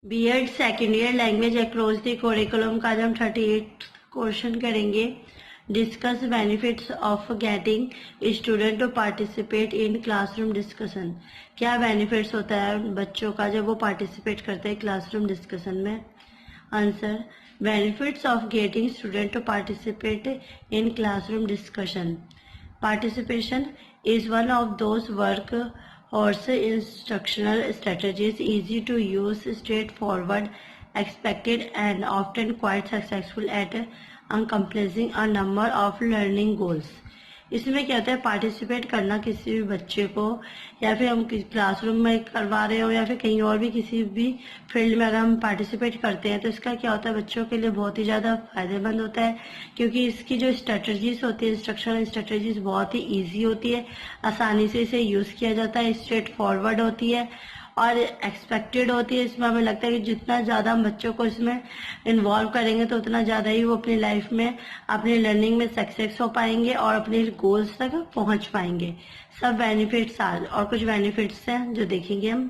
BEd second year language across the curriculum का आज हम 38 क्वेश्चन करेंगे। Discuss benefits of getting student to participate in classroom discussion. क्या benefits होता है बच्चों का जब वो पार्टिसिपेट करते हैं क्लासरूम डिस्कशन में? Answer, benefits of getting student to participate in classroom discussion. Participation is one of those workhorse instructional strategies, easy to use, straightforward, expected, and often quite successful at accomplishing a number of learning goals. इसमें क्या होता है, participate करना किसी भी बच्चे को, या फिर हम क्लासरूम में करवा रहे हो या फिर कहीं और भी किसी भी फील्ड में अगर हम पार्टिसिपेट करते हैं तो इसका क्या होता है, बच्चों के लिए बहुत ही ज़्यादा फायदेमंद होता है, क्योंकि इसकी जो स्ट्रेटजीज होती है, इंस्ट्रक्शनल स्ट्रेटजीज बहुत ही ईजी होती है, आसानी से इसे यूज़ किया जाता है, स्ट्रेट फॉरवर्ड होती है और एक्सपेक्टेड होती है। इसमें हमें लगता है कि जितना ज़्यादा हम बच्चों को इसमें इन्वॉल्व करेंगे तो उतना ज़्यादा ही वो अपनी लाइफ में, अपनी लर्निंग में सक्सेस हो पाएंगे और अपने गोल्स तक पहुंच पाएंगे। सब बेनिफिट्स आज और कुछ बेनिफिट्स हैं जो देखेंगे हम।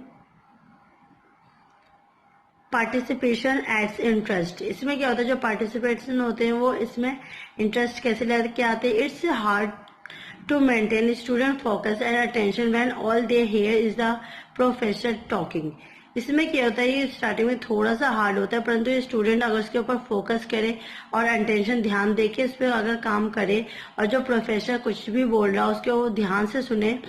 Participation aids interest. इसमें क्या होता है, जो पार्टिसिपेशन होते हैं वो इसमें इंटरेस्ट कैसे लेके आते हैं। It's hard to maintain student focus and attention when all they hear is the professor talking। इसमें क्या होता है, ये स्टार्टिंग में थोड़ा सा हार्ड होता है, परंतु ये स्टूडेंट अगर उसके ऊपर फोकस करे और अटेंशन ध्यान दे के इस पर अगर काम करे और जो प्रोफेसर कुछ भी बोल रहा है उसके वो ध्यान से सुने,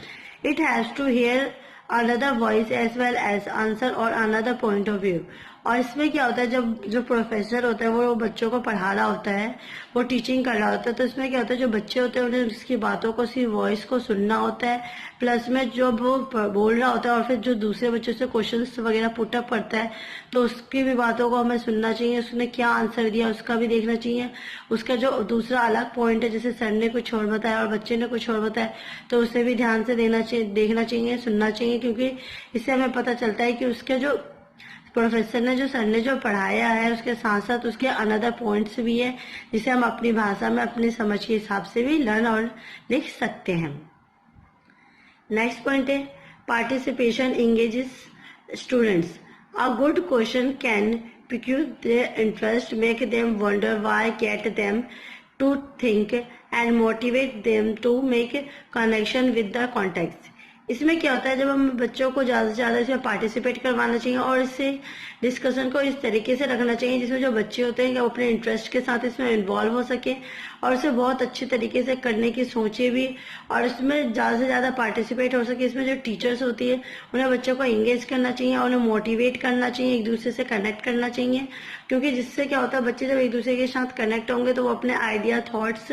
it has to hear another voice as well as answer और अनदर पॉइंट ऑफ व्यू। और इसमें क्या होता है, जब जो प्रोफेसर होता है वो बच्चों को पढ़ा रहा होता है, वो टीचिंग कर रहा होता है, तो इसमें क्या होता है, जो बच्चे होते हैं उन्हें उसकी बातों को, उसकी वॉइस को सुनना होता है, प्लस में जो वो बोल रहा होता है और फिर जो दूसरे बच्चों से क्वेश्चंस वगैरह पुटअप करता है तो उसकी भी बातों को हमें सुनना चाहिए, उसने क्या आंसर दिया उसका भी देखना चाहिए, उसका जो दूसरा अलग पॉइंट है, जैसे सर ने कुछ और बताया और बच्चे ने कुछ और बताया तो उसे भी ध्यान से देखना चाहिए, सुनना चाहिए, क्योंकि इससे हमें पता चलता है कि उसके जो प्रोफेसर ने, जो सर ने जो पढ़ाया है उसके साथ साथ उसके अनदर पॉइंट्स भी है जिसे हम अपनी भाषा में अपनी समझ के हिसाब से भी लर्न और लिख सकते हैं। नेक्स्ट पॉइंट है, participation engages students. A good question can pique their interest, make them wonder why, get them to think and motivate them to make connection with the context. इसमें क्या होता है, जब हम बच्चों को ज़्यादा से ज़्यादा इसमें पार्टिसिपेट करवाना चाहिए और इससे डिस्कशन को इस तरीके से रखना चाहिए जिसमें जो बच्चे होते हैं कि वो अपने इंटरेस्ट के साथ इसमें इन्वॉल्व हो सके और इसे बहुत अच्छे तरीके से करने की सोचे भी, और इसमें ज़्यादा से ज़्यादा पार्टिसिपेट हो सके। इसमें जो टीचर्स होती है उन्हें बच्चों को एंगेज करना चाहिए और उन्हें मोटिवेट करना चाहिए, एक दूसरे से कनेक्ट करना चाहिए, क्योंकि जिससे क्या होता है, बच्चे जब एक दूसरे के साथ कनेक्ट होंगे तो वो अपने आइडिया, थॉट्स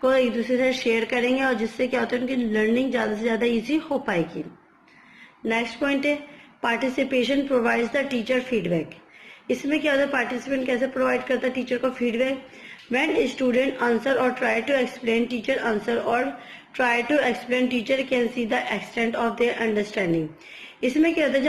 को एक दूसरे से शेयर करेंगे और जिससे क्या होता है, उनकी लर्निंग ज़्यादा से ज़्यादा ईजी हो पाएगी। नेक्स्ट पॉइंट है, participation provides the teacher feedback. इसमें क्या होता है, पार्टिसिपेंट कैसे प्रोवाइड करता है टीचर को feedback. When student answer or try to explain, teacher answer or try to explain, teacher can see the extent of their understanding. इसमें क्या होता है,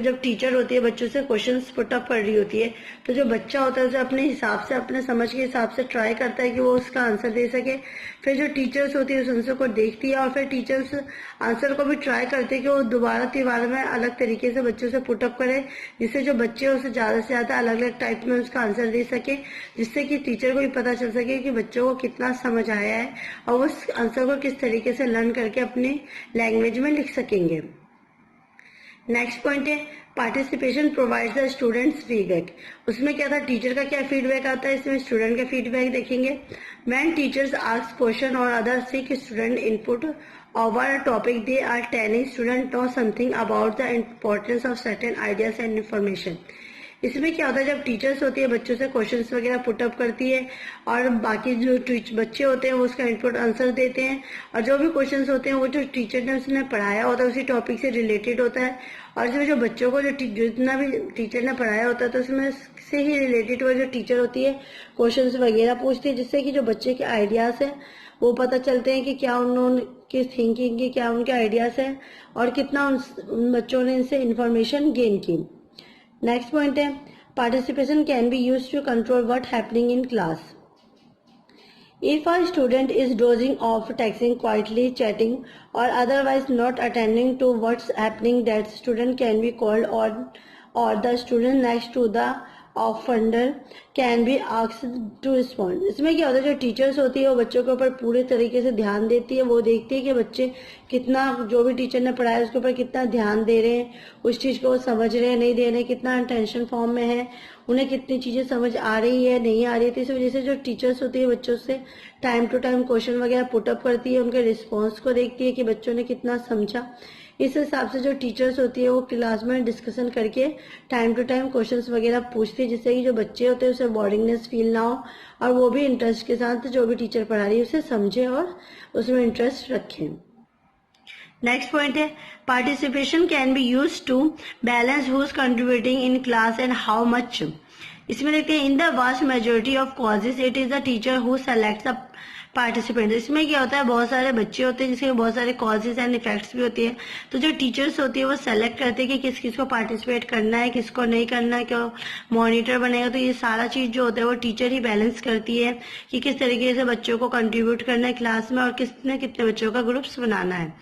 जब टीचर होती है बच्चों से क्वेश्चंस पुटअप कर रही होती है तो जो बच्चा होता है उसे अपने हिसाब से, अपने समझ के हिसाब से ट्राई करता है कि वो उसका आंसर दे सके। फिर जो टीचर्स होती है उस आंसर को देखती है और फिर टीचर्स आंसर को भी ट्राई करते हैं कि वो दोबारा में अलग तरीके से बच्चों से पुटअप करे, जिससे जो बच्चे उसे ज़्यादा से ज़्यादा अलग अलग टाइप में उसका आंसर दे सके, जिससे कि टीचर को भी पता चल सके कि बच्चों को कितना समझ आया है और वो उस आंसर को किस तरीके से लर्न करके अपनी लैंग्वेज में लिख सकेंगे। नेक्स्ट पॉइंट है, participation provides the students feedback. उसमें क्या था, टीचर का क्या फीडबैक आता है, इसमें स्टूडेंट का फीडबैक देखेंगे। व्हेन टीचर्स आस्क क्वेश्चन और other seek student input over a topic, they are telling student know something about the importance of certain ideas and information. इसमें क्या होता है, जब टीचर्स होती है बच्चों से क्वेश्चंस वगैरह पुटअप करती है और बाकी जो बच्चे होते हैं वो उसका इनपुट आंसर देते हैं, और जो भी क्वेश्चंस होते हैं वो जो टीचर ने उसने पढ़ाया होता है उसी टॉपिक से रिलेटेड होता है, और इसमें जो बच्चों को जितना भी टीचर ने पढ़ाया होता है तो उसमें से ही रिलेटेड वो जो टीचर होती है क्वेश्चंस वगैरह पूछती है, जिससे कि जो बच्चे के आइडियाज है वो पता चलते हैं कि क्या उन्होंने किस थिंकिंग की, क्या उनके आइडियाज है और कितना उन बच्चों ने इनसे इंफॉर्मेशन गेन की। नेक्स्ट पॉइंट है, participation can be used to control what happening in class. If a student is dozing off, texting quietly, chatting, or otherwise not attending to what's happening, that student can be called or the student next to the offender can be asked to respond. इसमें क्या होता है, जो teachers होती है वो बच्चों के ऊपर पूरे तरीके से ध्यान देती है, वो देखती है कि बच्चे कितना, जो भी टीचर ने पढ़ाया उसके ऊपर कितना ध्यान दे रहे हैं, उस चीज को वो समझ रहे हैं नहीं दे रहे हैं, कितना अटेंशन फॉर्म में है, उन्हें कितनी चीजें समझ आ रही है नहीं आ रही है। तो इस वजह से जो टीचर्स होती है बच्चों से टाइम टू टाइम क्वेश्चन वगैरह पुटअप करती है, उनके रिस्पॉन्स को देखती है कि बच्चों ने कितना समझा। इस हिसाब से जो टीचर्स होती है वो क्लास में डिस्कशन करके टाइम टू टाइम क्वेश्चंस वगैरह पूछती है, जिससे कि जो बच्चे होते हैं उसे बोरिंगनेस फील ना हो और वो भी इंटरेस्ट के साथ जो भी टीचर पढ़ा रही है उसे समझे और उसमें इंटरेस्ट रखें। नेक्स्ट पॉइंट है participation can be use to balance who is contributing in class and how much. इसमें देखते हैं in the vast majority of causes it is the teacher who selects the participant. इसमें क्या होता है, बहुत सारे बच्चे होते हैं जिसके बहुत सारे कॉजेज एंड इफेक्ट्स भी होती है, तो जो टीचर्स होती है वो सेलेक्ट करते हैं कि किस किस को पार्टिसिपेट करना है, किसको नहीं करना है, क्यों मॉनिटर बनेगा। तो ये सारा चीज जो होता है वो टीचर ही बैलेंस करती है कि किस तरीके से बच्चों को कंट्रीब्यूट करना है क्लास में और किसने कितने बच्चों का ग्रुप्स बनाना है।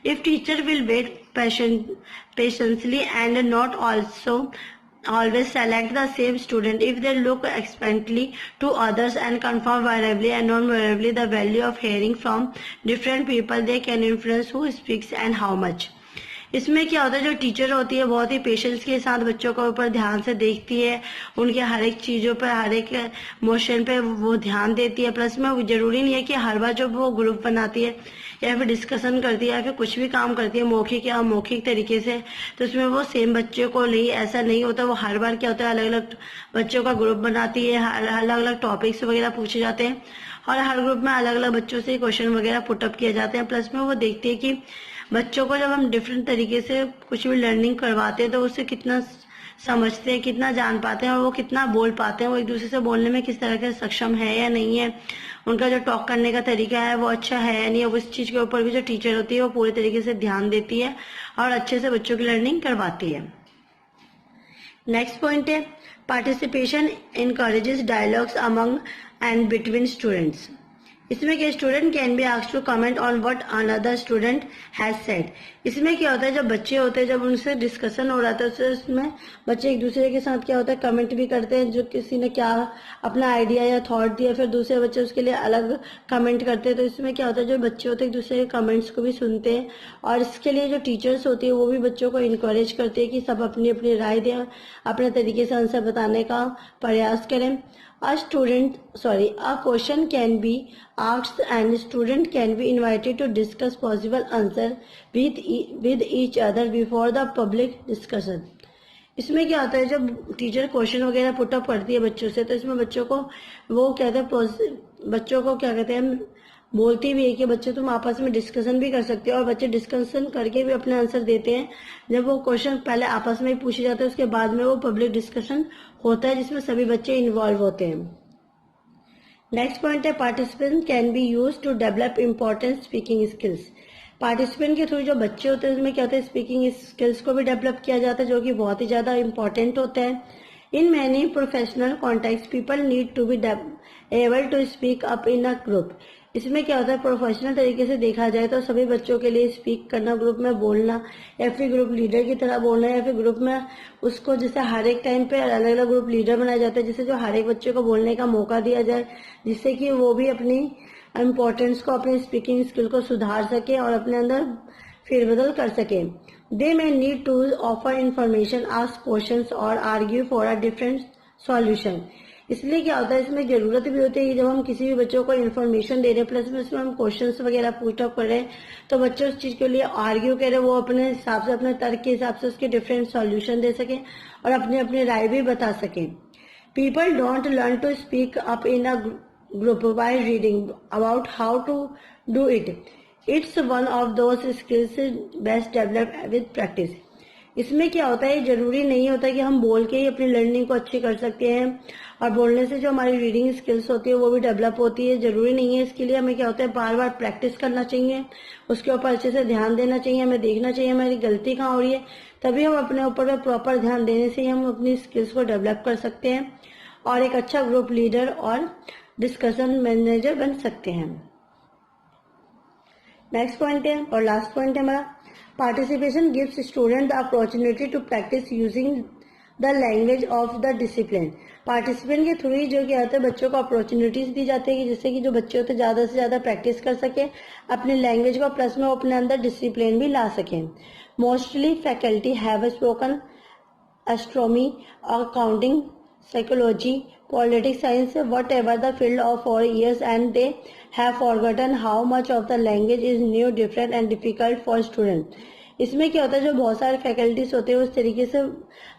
If teacher will wait patiently and not also always select the same student if they look expectantly to others and confirm variably and non-variably the value of hearing from different people, they can influence who speaks and how much. इसमें क्या होता है, जो teacher होती है बहुत ही patience के साथ बच्चों के ऊपर ध्यान से देखती है, उनके हर एक चीजों पर हर एक मोशन पे वो ध्यान देती है। प्लस में जरूरी नहीं है कि हर बार जब वो ग्रुप बनाती है या फिर डिस्कशन करती है या फिर कुछ भी काम करती है मौखिक या अमौखिक तरीके से, तो उसमें वो सेम बच्चों को नहीं, ऐसा नहीं होता। वो हर बार क्या होता है अलग अलग बच्चों का ग्रुप बनाती है, अलग अलग टॉपिक्स वगैरह पूछे जाते हैं और हर ग्रुप में अलग अलग बच्चों से क्वेश्चन वगैरह पुटअप किए जाते हैं। प्लस में वो देखती है कि बच्चों को जब हम डिफरेंट तरीके से कुछ भी लर्निंग करवाते हैं तो उससे कितना समझते हैं, कितना जान पाते हैं और वो कितना बोल पाते हैं, वो एक दूसरे से बोलने में किस तरह के सक्षम है या नहीं है, उनका जो टॉक करने का तरीका है वो अच्छा है या नहीं है। उस चीज के ऊपर भी जो टीचर होती है वो पूरे तरीके से ध्यान देती है और अच्छे से बच्चों की लर्निंग करवाती है। नेक्स्ट पॉइंट है participation encourages dialogues among and between students. इसमें क्या student can be asked to comment on what another student has said. इसमें क्या होता है, जब बच्चे होते हैं जब उनसे डिस्कशन हो रहा था तो उसमें बच्चे एक दूसरे के साथ क्या होता है कमेंट भी करते हैं, जो किसी ने क्या अपना आइडिया या थॉट दिया फिर दूसरे बच्चे उसके लिए अलग कमेंट करते हैं। तो इसमें क्या होता है, जो बच्चे होते हैं एक दूसरे के कमेंट्स को भी सुनते हैं और इसके लिए जो टीचर्स होती है वो भी बच्चों को इनकरेज करती है कि सब अपनी अपनी राय दें, अपने तरीके से आंसर बताने का प्रयास करें। A question can be asked and student can be invited to discuss possible answer with each other before the public discussion. इसमें क्या होता है, जब टीचर क्वेश्चन वगैरह पुटअप करती है बच्चों से तो इसमें बच्चों को वो कहते हैं, बच्चों को क्या कहते हैं, बोलती भी है कि बच्चे तुम आपस में डिस्कशन भी कर सकते हो और बच्चे डिस्कशन करके भी अपने आंसर देते हैं। जब वो क्वेश्चन पहले आपस में ही पूछे जाते हैं उसके बाद में वो पब्लिक डिस्कशन होता है जिसमें सभी बच्चे इन्वॉल्व होते हैं। नेक्स्ट पॉइंट है participant can be use to develop important speaking skills. Participant के थ्रू जो बच्चे होते हैं उसमें क्या होता है स्पीकिंग स्किल्स को भी डेवलप किया जाता है जो कि बहुत ही ज्यादा इंपॉर्टेंट होता है। In many professional context people need to be able to speak up in a group. इसमें क्या होता है प्रोफेशनल तरीके से देखा जाए तो सभी बच्चों के लिए स्पीक करना, ग्रुप में बोलना या फिर ग्रुप लीडर की तरह बोलना या फिर ग्रुप में उसको जैसे हर एक टाइम पे अलग अलग ग्रुप लीडर बनाया जाता है जिससे जो हर एक बच्चे को बोलने का मौका दिया जाए जिससे कि वो भी अपनी इम्पोर्टेंस को, अपनी स्पीकिंग स्किल को सुधार सके और अपने अंदर फेरबदल कर सके। They may need to offer information, ask questions or argue for a different solution. इसलिए क्या होता है इसमें जरूरत भी होती है कि जब हम किसी भी बच्चों को इन्फॉर्मेशन दे रहे हैं प्लस में उसमें हम क्वेश्चंस वगैरह पुटअप कर रहे हैं तो बच्चे उस चीज के लिए आर्ग्यू कर रहे हैं, वो अपने हिसाब से अपने तर्क के हिसाब से उसके डिफरेंट सॉल्यूशन दे सके और अपने अपने राय भी बता सके। People don't learn to speak up in a group by reading about how to do it. It's one of those skills best develop with practice. इसमें क्या होता है, जरूरी नहीं होता कि हम बोल के ही अपनी लर्निंग को अच्छी कर सकते हैं और बोलने से जो हमारी रीडिंग स्किल्स होती है वो भी डेवलप होती है, जरूरी नहीं है। इसके लिए हमें क्या होता है बार बार प्रैक्टिस करना चाहिए, उसके ऊपर अच्छे से ध्यान देना चाहिए, हमें देखना चाहिए हमारी गलती कहाँ हो रही है, तभी हम अपने ऊपर प्रॉपर ध्यान देने से ही हम अपनी स्किल्स को डेवलप कर सकते हैं और एक अच्छा ग्रुप लीडर और डिस्कशन मैनेजर बन सकते हैं। नेक्स्ट पॉइंट है और लास्ट पॉइंट है हमारा participation gives student the opportunity to practice using the language of the discipline. Participant के थ्रू ही जो क्या होता है बच्चों को अपॉर्चुनिटीज दी जाती है कि जिससे कि जो बच्चे होते हैं ज़्यादा से ज़्यादा प्रैक्टिस कर सके अपनी लैंग्वेज को, प्लस में वो अपने अंदर डिसिप्लिन भी ला सकें। Mostly faculty have spoken astronomy, accounting, psychology, politics science, whatever the field of 4 years, and they have forgotten how much of the language is new, different and difficult for students. इसमें क्या होता है जो बहुत सारे faculties होते हैं उस तरीके से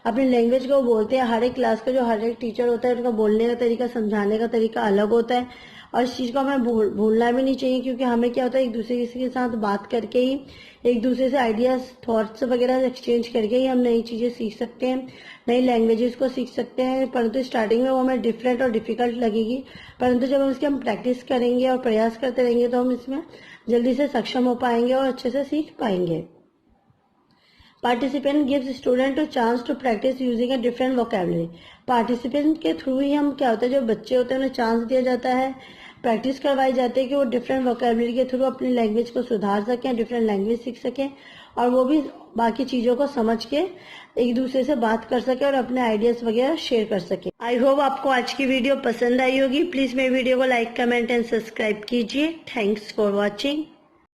अपनी लैंग्वेज को बोलते हैं। हर एक क्लास का जो हर एक टीचर होता है उनका बोलने का तरीका, समझाने का तरीका अलग होता है और इस चीज़ को हमें भूलना भी नहीं चाहिए, क्योंकि हमें क्या होता है एक दूसरे के साथ बात करके ही, एक दूसरे से आइडियाज, थॉट्स वगैरह एक्सचेंज करके ही हम नई चीज़ें सीख सकते हैं, नई लैंग्वेजेस को सीख सकते हैं। परंतु स्टार्टिंग में वो हमें डिफरेंट और डिफिकल्ट लगेगी, परंतु जब हम इसकी हम प्रैक्टिस करेंगे और प्रयास करते रहेंगे तो हम इसमें जल्दी से सक्षम हो पाएंगे और अच्छे से सीख पाएंगे। Participant gives student to chance to practice using a different vocabulary. Participant के थ्रू ही हम क्या होता है जो बच्चे होते हैं उन्हें चांस दिया जाता है, प्रैक्टिस करवाई जाती है कि वो डिफरेंट वोकैबुलरी के थ्रू अपनी लैंग्वेज को सुधार सकें, डिफरेंट लैंग्वेज सीख सकें और वो भी बाकी चीज़ों को समझ के एक दूसरे से बात कर सके और अपने आइडियाज वगैरह शेयर कर सके। आई होप आपको आज की वीडियो पसंद आई होगी। प्लीज़ मेरी वीडियो को लाइक, कमेंट एंड सब्सक्राइब कीजिए। Thanks for watching.